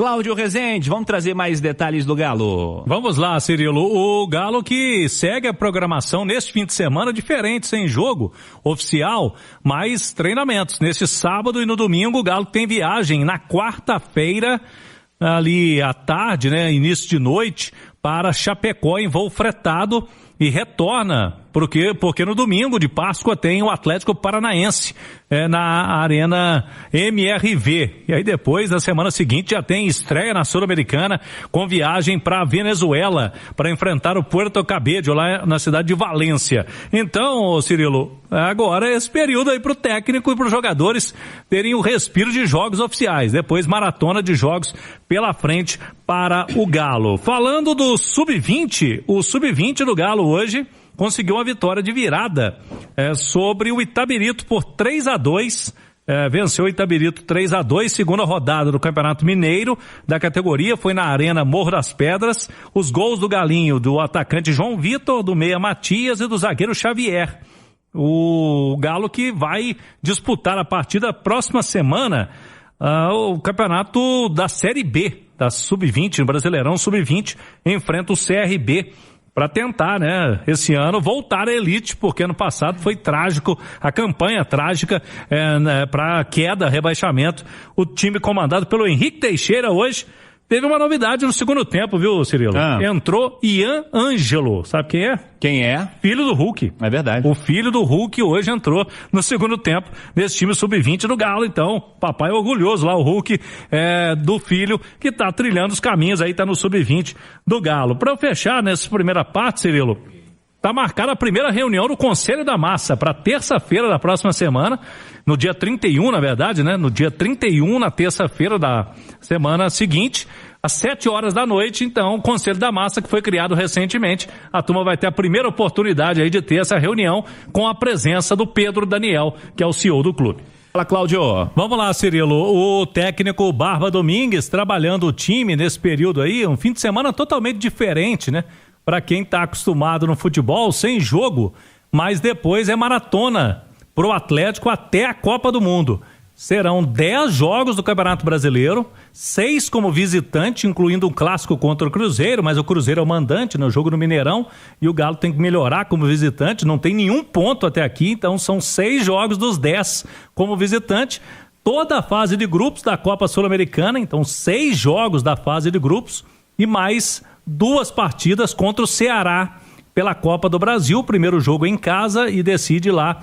Cláudio Rezende, vamos trazer mais detalhes do Galo. Vamos lá, Cirilo. O Galo que segue a programação neste fim de semana, diferente, sem jogo oficial, mas treinamentos. Neste sábado e no domingo, o Galo tem viagem na quarta-feira, ali à tarde, né, início de noite, para Chapecó em voo fretado e retorna, porque no domingo de Páscoa tem o Atlético Paranaense na Arena MRV. E aí depois, na semana seguinte, já tem estreia na Sul-Americana com viagem para Venezuela para enfrentar o Puerto Cabello lá na cidade de Valência. Então, Cirilo, agora é esse período aí para o técnico e para os jogadores terem o respiro de jogos oficiais. Depois, maratona de jogos pela frente para o Galo. Falando do Sub-20, o Sub-20 do Galo hoje conseguiu uma vitória de virada sobre o Itabirito por 3-2. Venceu o Itabirito 3-2, segunda rodada do Campeonato Mineiro da categoria, foi na Arena Morro das Pedras. Os gols do Galinho, do atacante João Vitor, do meia Matias e do zagueiro Xavier. O Galo que vai disputar a partir da próxima semana o campeonato da Série B, da Sub-20, no Brasileirão Sub-20, enfrenta o CRB. Para tentar, né, esse ano voltar à elite, porque ano passado foi trágico, a campanha trágica para queda, rebaixamento. O time comandado pelo Henrique Teixeira hoje teve uma novidade no segundo tempo, viu, Cirilo? Entrou Ian Ângelo, sabe quem é? Quem é? Filho do Hulk. É verdade. O filho do Hulk hoje entrou no segundo tempo nesse time Sub-20 do Galo. Então, papai é orgulhoso lá, o Hulk do filho que tá trilhando os caminhos aí, tá no Sub-20 do Galo. Para eu fechar nessa primeira parte, Cirilo, tá marcada a primeira reunião do Conselho da Massa para terça-feira da próxima semana, no dia 31, na verdade, né? No dia 31, na terça-feira da semana seguinte, às 7 horas da noite. Então, o Conselho da Massa, que foi criado recentemente, a turma vai ter a primeira oportunidade aí de ter essa reunião com a presença do Pedro Daniel, que é o CEO do clube. Fala, Cláudio. Vamos lá, Cirilo. O técnico Barba Domingues trabalhando o time nesse período aí, um fim de semana totalmente diferente, né? Para quem está acostumado no futebol, sem jogo, mas depois é maratona pro Atlético até a Copa do Mundo. Serão 10 jogos do Campeonato Brasileiro, 6 como visitante, incluindo um clássico contra o Cruzeiro, mas o Cruzeiro é o mandante no jogo no Mineirão e o Galo tem que melhorar como visitante, não tem nenhum ponto até aqui, então são 6 jogos dos 10 como visitante. Toda a fase de grupos da Copa Sul-Americana, então 6 jogos da fase de grupos e mais 2 partidas contra o Ceará pela Copa do Brasil, o primeiro jogo em casa e decide lá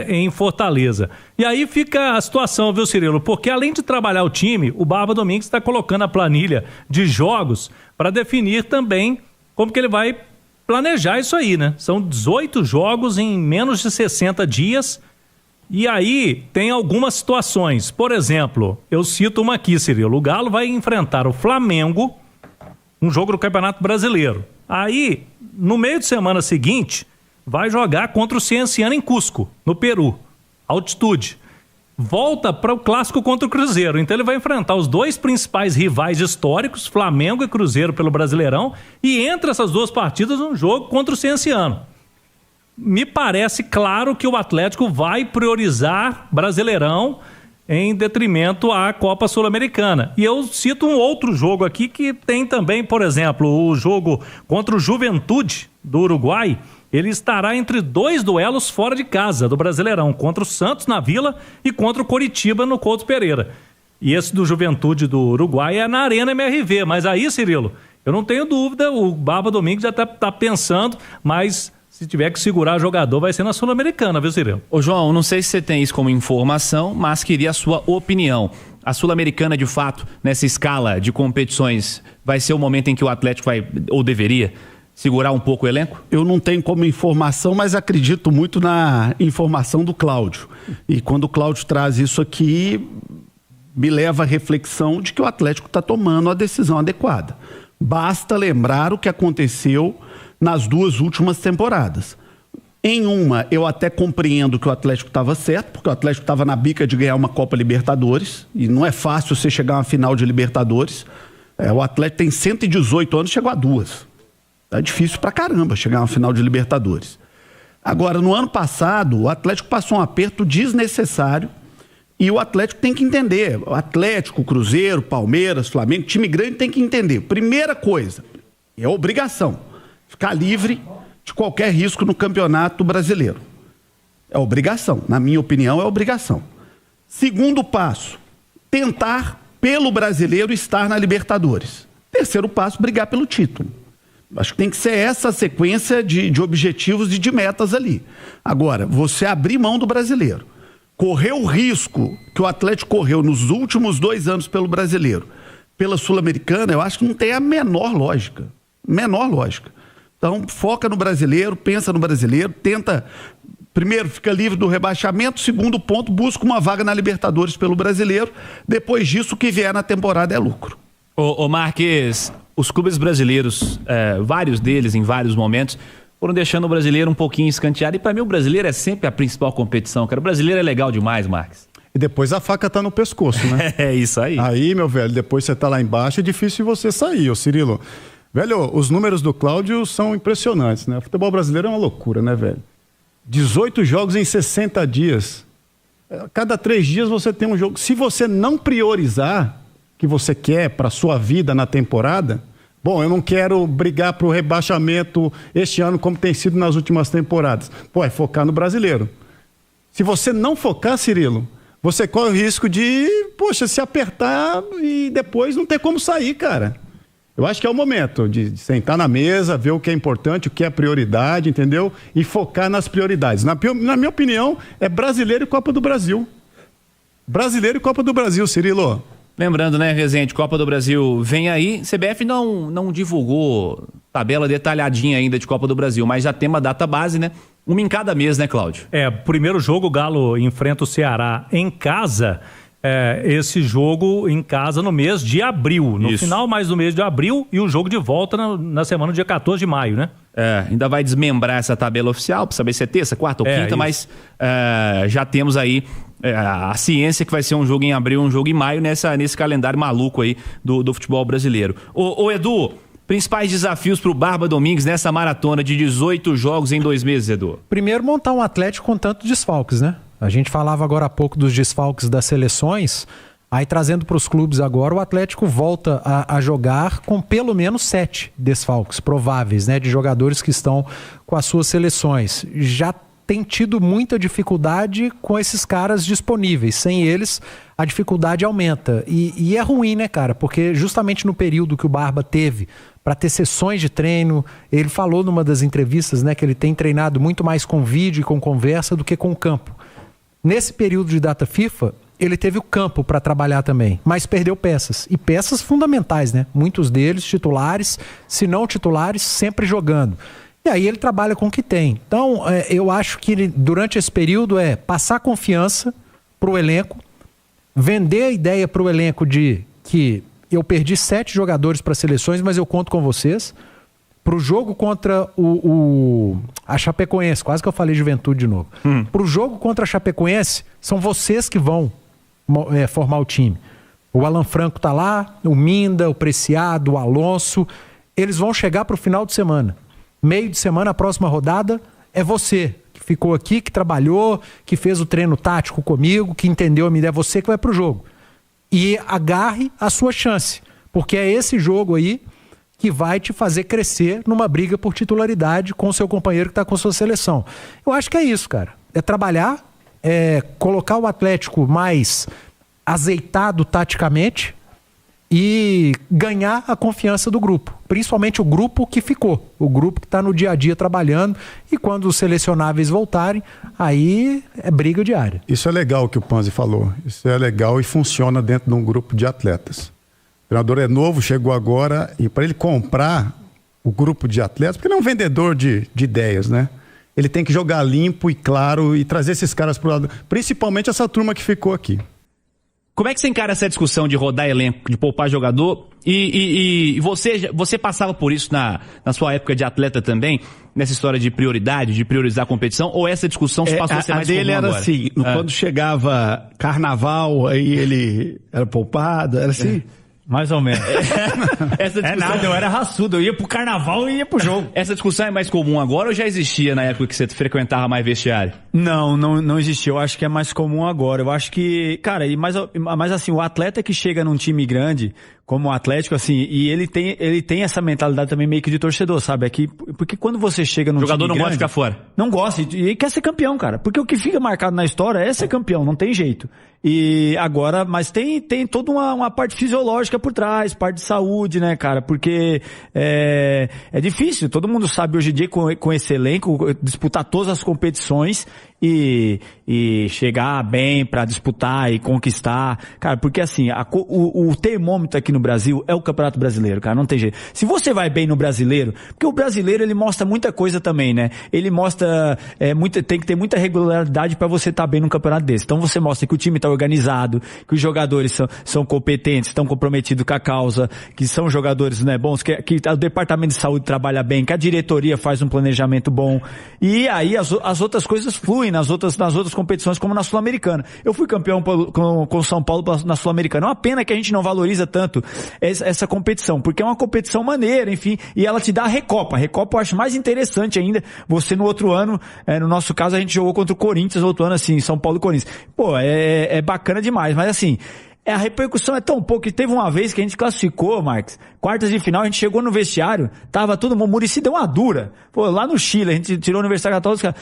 em Fortaleza. E aí fica a situação, viu, Cirilo? Porque além de trabalhar o time, o Barba Domingues está colocando a planilha de jogos para definir também como que ele vai planejar isso aí, né? São 18 jogos em menos de 60 dias e aí tem algumas situações. Por exemplo, eu cito uma aqui, Cirilo. O Galo vai enfrentar o Flamengo, um jogo do Campeonato Brasileiro. Aí, no meio de semana seguinte, vai jogar contra o Cienciano em Cusco, no Peru, altitude. Volta para o clássico contra o Cruzeiro. Então ele vai enfrentar os 2 principais rivais históricos, Flamengo e Cruzeiro pelo Brasileirão, e entre essas 2 partidas um jogo contra o Cienciano. Me parece claro que o Atlético vai priorizar Brasileirão em detrimento à Copa Sul-Americana. E eu cito um outro jogo aqui que tem também, por exemplo, o jogo contra o Juventude do Uruguai. Ele estará entre 2 duelos fora de casa do Brasileirão, contra o Santos na Vila e contra o Coritiba no Couto Pereira. E esse do Juventude do Uruguai é na Arena MRV. Mas aí, Cirilo, eu não tenho dúvida, o Barba Domingues já está pensando, mas se tiver que segurar jogador vai ser na Sul-Americana, viu, Cirilo? Ô João, não sei se você tem isso como informação, mas queria a sua opinião. A Sul-Americana, de fato, nessa escala de competições, vai ser o momento em que o Atlético vai, ou deveria, segurar um pouco o elenco? Eu não tenho como informação, mas acredito muito na informação do Cláudio. E quando o Cláudio traz isso aqui, me leva à reflexão de que o Atlético está tomando a decisão adequada. Basta lembrar o que aconteceu nas 2 últimas temporadas. Em uma, eu até compreendo que o Atlético estava certo, porque o Atlético estava na bica de ganhar uma Copa Libertadores, e não é fácil você chegar a uma final de Libertadores. O Atlético tem 118 anos, chegou a 2. É difícil pra caramba chegar a uma final de Libertadores. Agora, no ano passado, o Atlético passou um aperto desnecessário E o Atlético tem que entender. O Atlético, Cruzeiro, Palmeiras, Flamengo, time grande tem que entender. Primeira coisa, é obrigação, ficar livre de qualquer risco no Campeonato Brasileiro. É obrigação, na minha opinião, é obrigação. Segundo passo, tentar, pelo brasileiro, estar na Libertadores. Terceiro passo, brigar pelo título. Acho que tem que ser essa a sequência de objetivos e de metas ali. Agora, você abrir mão do brasileiro, correr o risco que o Atlético correu nos últimos 2 anos pelo brasileiro, pela Sul-Americana, eu acho que não tem a menor lógica. Menor lógica. Então, foca no brasileiro, pensa no brasileiro, tenta... Primeiro, fica livre do rebaixamento. Segundo ponto, busca uma vaga na Libertadores pelo brasileiro. Depois disso, o que vier na temporada é lucro. Ô Marques, os clubes brasileiros, vários deles em vários momentos, foram deixando o brasileiro um pouquinho escanteado. E para mim o brasileiro é sempre a principal competição, cara. O brasileiro é legal demais, Marques. E depois a faca tá no pescoço, né? É isso aí. Aí, meu velho, depois você tá lá embaixo, é difícil você sair, ô Cirilo. Velho, os números do Cláudio são impressionantes, né? O futebol brasileiro é uma loucura, né, velho? 18 jogos em 60 dias. Cada 3 dias você tem um jogo. Se você não priorizar o que você quer para sua vida na temporada, bom, eu não quero brigar para o rebaixamento este ano como tem sido nas últimas temporadas. Pô, é focar no brasileiro. Se você não focar, Cirilo, você corre o risco de, poxa, se apertar e depois não ter como sair, cara. Eu acho que é o momento de sentar na mesa, ver o que é importante, o que é prioridade, entendeu? E focar nas prioridades. Na minha opinião, é brasileiro e Copa do Brasil. Brasileiro e Copa do Brasil, Cirilo. Lembrando, né, Rezende, Copa do Brasil vem aí. CBF não divulgou tabela detalhadinha ainda de Copa do Brasil, mas já tem uma data base, né? Uma em cada mês, né, Cláudio? Primeiro jogo, o Galo enfrenta o Ceará em casa. Esse jogo em casa no mês de abril. No final mais do mês de abril e o jogo de volta na semana do dia 14 de maio, né? Ainda vai desmembrar essa tabela oficial para saber se é terça, quarta ou quinta, isso. Mas já temos aí a ciência que vai ser um jogo em abril, um jogo em maio nesse calendário maluco aí do futebol brasileiro. Ô Edu, principais desafios para o Barba Domingues nessa maratona de 18 jogos em 2 meses, Edu? Primeiro, montar um Atlético com tantos desfalques, né? A gente falava agora há pouco dos desfalques das seleções, aí trazendo para os clubes agora, o Atlético volta a jogar com pelo menos 7 desfalques prováveis, né? De jogadores que estão com as suas seleções. Já tem tido muita dificuldade com esses caras disponíveis. Sem eles, a dificuldade aumenta. E é ruim, né, cara? Porque justamente no período que o Barba teve para ter sessões de treino, ele falou numa das entrevistas, né, que ele tem treinado muito mais com vídeo e com conversa do que com o campo. Nesse período de data FIFA, ele teve o campo para trabalhar também, mas perdeu peças. E peças fundamentais, né? Muitos deles titulares, se não titulares, sempre jogando. E aí ele trabalha com o que tem. Então, eu acho que durante esse período passar confiança para o elenco, vender a ideia para o elenco de que eu perdi 7 jogadores para seleções, mas eu conto com vocês. Para o jogo contra a Chapecoense, quase que eu falei Juventude de novo. Para o jogo contra a Chapecoense, são vocês que vão formar o time. O Alan Franco tá lá, o Minda, o Preciado, o Alonso. Eles vão chegar para o final de semana. Meio de semana, a próxima rodada, é você que ficou aqui, que trabalhou, que fez o treino tático comigo, que entendeu a minha ideia. É você que vai para o jogo. E agarre a sua chance, porque é esse jogo aí que vai te fazer crescer numa briga por titularidade com o seu companheiro que está com a sua seleção. Eu acho que é isso, cara. É trabalhar, colocar o Atlético mais azeitado taticamente e ganhar a confiança do grupo. Principalmente o grupo que ficou. O grupo que está no dia a dia trabalhando e quando os selecionáveis voltarem, aí é briga diária. Isso é legal o que o Panzi falou. Isso é legal e funciona dentro de um grupo de atletas. O treinador é novo, chegou agora, e para ele comprar o grupo de atletas, porque ele é um vendedor de ideias, né? Ele tem que jogar limpo e claro e trazer esses caras para o lado, principalmente essa turma que ficou aqui. Como é que você encara essa discussão de rodar elenco, de poupar jogador? E você passava por isso na sua época de atleta também, nessa história de prioridade, de priorizar a competição? Ou essa discussão se passou a ser mais comum agora? A dele era assim, quando chegava carnaval, aí ele era poupado, era assim... Mais ou menos. Essa discussão... eu era raçudo, eu ia pro carnaval e ia pro jogo. Essa discussão é mais comum agora ou já existia na época que você frequentava mais vestiário? Não existia. Eu acho que é mais comum agora. Eu acho que, cara, mas assim, o atleta que chega num time grande, como o Atlético, assim, e ele tem essa mentalidade também meio que de torcedor, sabe? Porque quando você chega num time grande... O jogador não gosta de ficar fora. Não gosta, e quer ser campeão, cara. Porque o que fica marcado na história é ser campeão, não tem jeito. E agora, mas tem toda uma parte fisiológica por trás, parte de saúde, né, cara? Porque é difícil, todo mundo sabe hoje em dia com esse elenco, disputar todas as competições e chegar bem pra disputar e conquistar. Cara, porque assim, o termômetro aqui no Brasil é o Campeonato Brasileiro, cara, não tem jeito. Se você vai bem no Brasileiro, porque o brasileiro ele mostra muita coisa também, né? Ele mostra, tem que ter muita regularidade pra você estar bem num campeonato desse. Então você mostra que o time tá organizado, que os jogadores são competentes, estão comprometidos com a causa, que são jogadores, né, bons, que o departamento de saúde trabalha bem, que a diretoria faz um planejamento bom. E aí as outras coisas fluem nas outras competições, como na Sul-Americana. Eu fui campeão com o São Paulo na Sul-Americana. É uma pena que a gente não valoriza tanto essa competição, porque é uma competição maneira, enfim, e ela te dá a Recopa. A Recopa eu acho mais interessante ainda. Você no outro ano, no nosso caso, a gente jogou contra o Corinthians no outro ano, assim, São Paulo e Corinthians. Pô, é bacana demais, mas assim, a repercussão é tão pouco que teve uma vez que a gente classificou, Marcos, quartas de final, a gente chegou no vestiário, tava todo mundo, o Muricy deu uma dura. Pô, lá no Chile, a gente tirou a Universidade Católica,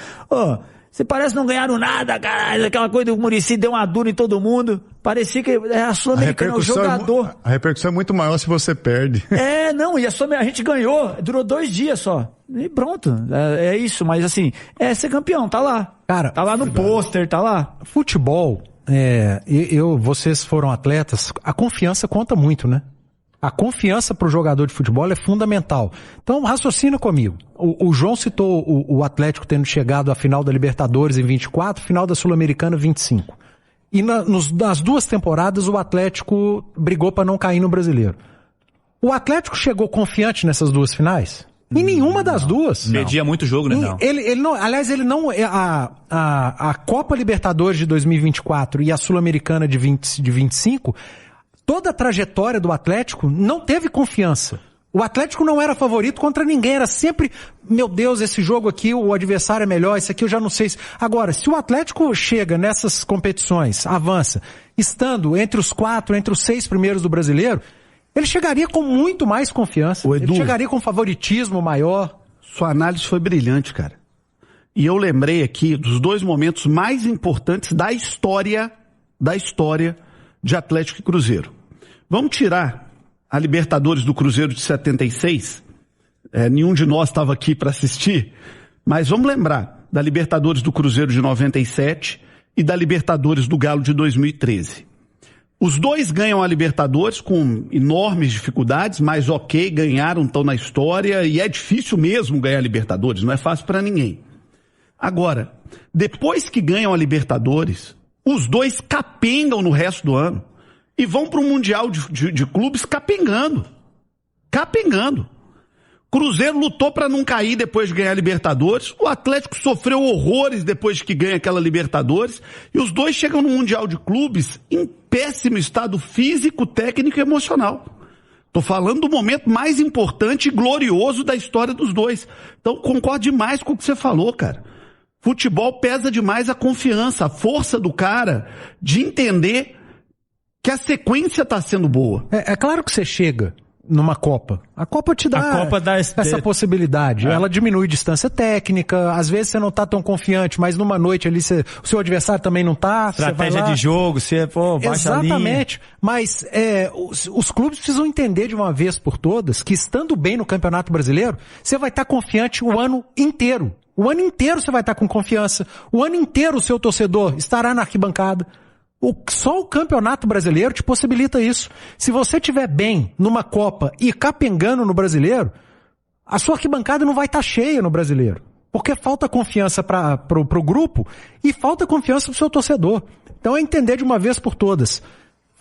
você parece que não ganharam nada, caralho, aquela coisa do Muricy deu uma dura em todo mundo, parecia que a Sul-Americana, o jogador... A repercussão é muito maior se você perde. E a gente ganhou, durou 2 dias só, e pronto, é isso, mas assim, ser campeão, tá lá. Cara, tá lá no pôster, tá lá. Futebol, vocês foram atletas, a confiança conta muito, né? A confiança pro jogador de futebol é fundamental. Então, raciocina comigo. O João citou o Atlético tendo chegado à final da Libertadores em 24, final da Sul-Americana 25. E nas 2 temporadas o Atlético brigou para não cair no Brasileiro. O Atlético chegou confiante nessas 2 finais? Em nenhuma das duas. Perdia muito jogo, né? Não. Ele não, aliás, ele não, a Copa Libertadores de 2024 e a Sul-Americana de 25, toda a trajetória do Atlético não teve confiança. O Atlético não era favorito contra ninguém, era sempre, meu Deus, esse jogo aqui, o adversário é melhor, esse aqui eu já não sei. Agora, se o Atlético chega nessas competições, avança, estando entre os 4, entre os 6 primeiros do Brasileiro, ele chegaria com muito mais confiança. Ô, Edu, ele chegaria com favoritismo maior. Sua análise foi brilhante, cara. E eu lembrei aqui dos 2 momentos mais importantes da história de Atlético e Cruzeiro. Vamos tirar a Libertadores do Cruzeiro de 76. Nenhum de nós estava aqui para assistir, mas vamos lembrar da Libertadores do Cruzeiro de 97 e da Libertadores do Galo de 2013. Os 2 ganham a Libertadores com enormes dificuldades, mas ok, ganharam, estão na história, e é difícil mesmo ganhar a Libertadores, não é fácil para ninguém. Agora, depois que ganham a Libertadores, os 2 capengam no resto do ano e vão para o Mundial de Clubes capengando. Cruzeiro lutou para não cair depois de ganhar a Libertadores, o Atlético sofreu horrores depois de que ganha aquela Libertadores, e os 2 chegam no Mundial de Clubes em péssimo estado físico, técnico e emocional. Tô falando do momento mais importante e glorioso da história dos 2. Então concordo demais com o que você falou, cara. Futebol pesa demais a confiança, a força do cara de entender que a sequência tá sendo boa. É claro que você chega numa Copa. A Copa te dá, essa possibilidade. Ela diminui distância técnica, às vezes você não tá tão confiante, mas numa noite ali o seu adversário também não tá. Estratégia de jogo, baixa a linha. Exatamente. Mas os clubes precisam entender de uma vez por todas que estando bem no Campeonato Brasileiro, você vai estar confiante o ano inteiro. O ano inteiro você vai estar com confiança. O ano inteiro o seu torcedor estará na arquibancada. Só o Campeonato Brasileiro te possibilita isso. Se você estiver bem numa Copa e capengando no Brasileiro, a sua arquibancada não vai estar cheia no Brasileiro. Porque falta confiança pro grupo e falta confiança pro seu torcedor. Então é entender de uma vez por todas.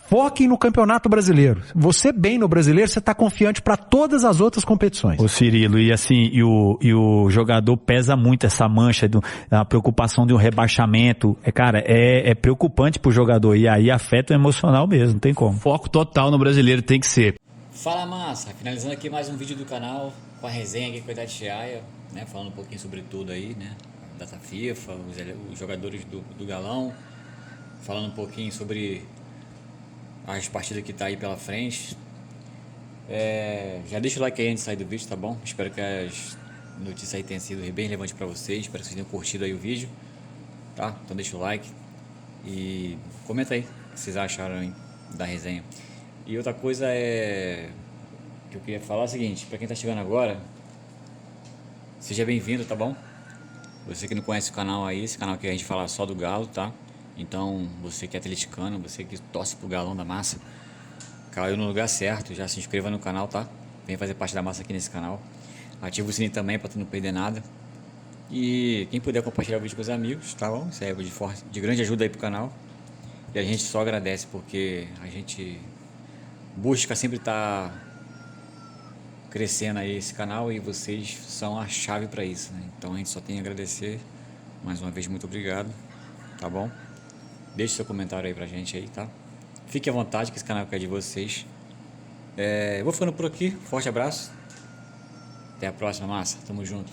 Foquem no Campeonato Brasileiro. Você bem no Brasileiro, você está confiante para todas as outras competições. Ô Cirilo, e assim, o jogador pesa muito essa mancha, a preocupação de um rebaixamento. Cara, é preocupante pro jogador e aí afeta o emocional mesmo, não tem como. Foco total no Brasileiro tem que ser. Fala, massa, finalizando aqui mais um vídeo do canal com a resenha aqui com a Itatiaia, né, falando um pouquinho sobre tudo aí, né, data FIFA, os jogadores do Galão, falando um pouquinho sobre as partidas que tá aí pela frente. Já deixa o like aí antes de sair do vídeo, tá bom? Espero que as notícias aí tenham sido bem relevantes para vocês, espero que vocês tenham curtido aí o vídeo, tá? Então deixa o like e comenta aí o que vocês acharam aí da resenha. E outra coisa que eu queria falar é o seguinte, para quem tá chegando agora, seja bem-vindo, tá bom? Você que não conhece o canal aí, esse canal aqui a gente fala só do Galo, tá? Então, você que é atleticano, você que torce pro Galão da Massa, caiu no lugar certo, já se inscreva no canal, tá? Vem fazer parte da massa aqui nesse canal. Ativa o sininho também para tu não perder nada. E quem puder compartilhar o vídeo com os amigos, tá bom? Isso é de grande ajuda aí pro canal. E a gente só agradece porque a gente busca sempre estar crescendo aí esse canal e vocês são a chave para isso, né? Então a gente só tem a agradecer. Mais uma vez, muito obrigado, tá bom? Deixe seu comentário aí pra gente aí, tá? Fique à vontade que esse canal é de vocês. Eu vou ficando por aqui. Forte abraço. Até a próxima, massa. Tamo junto.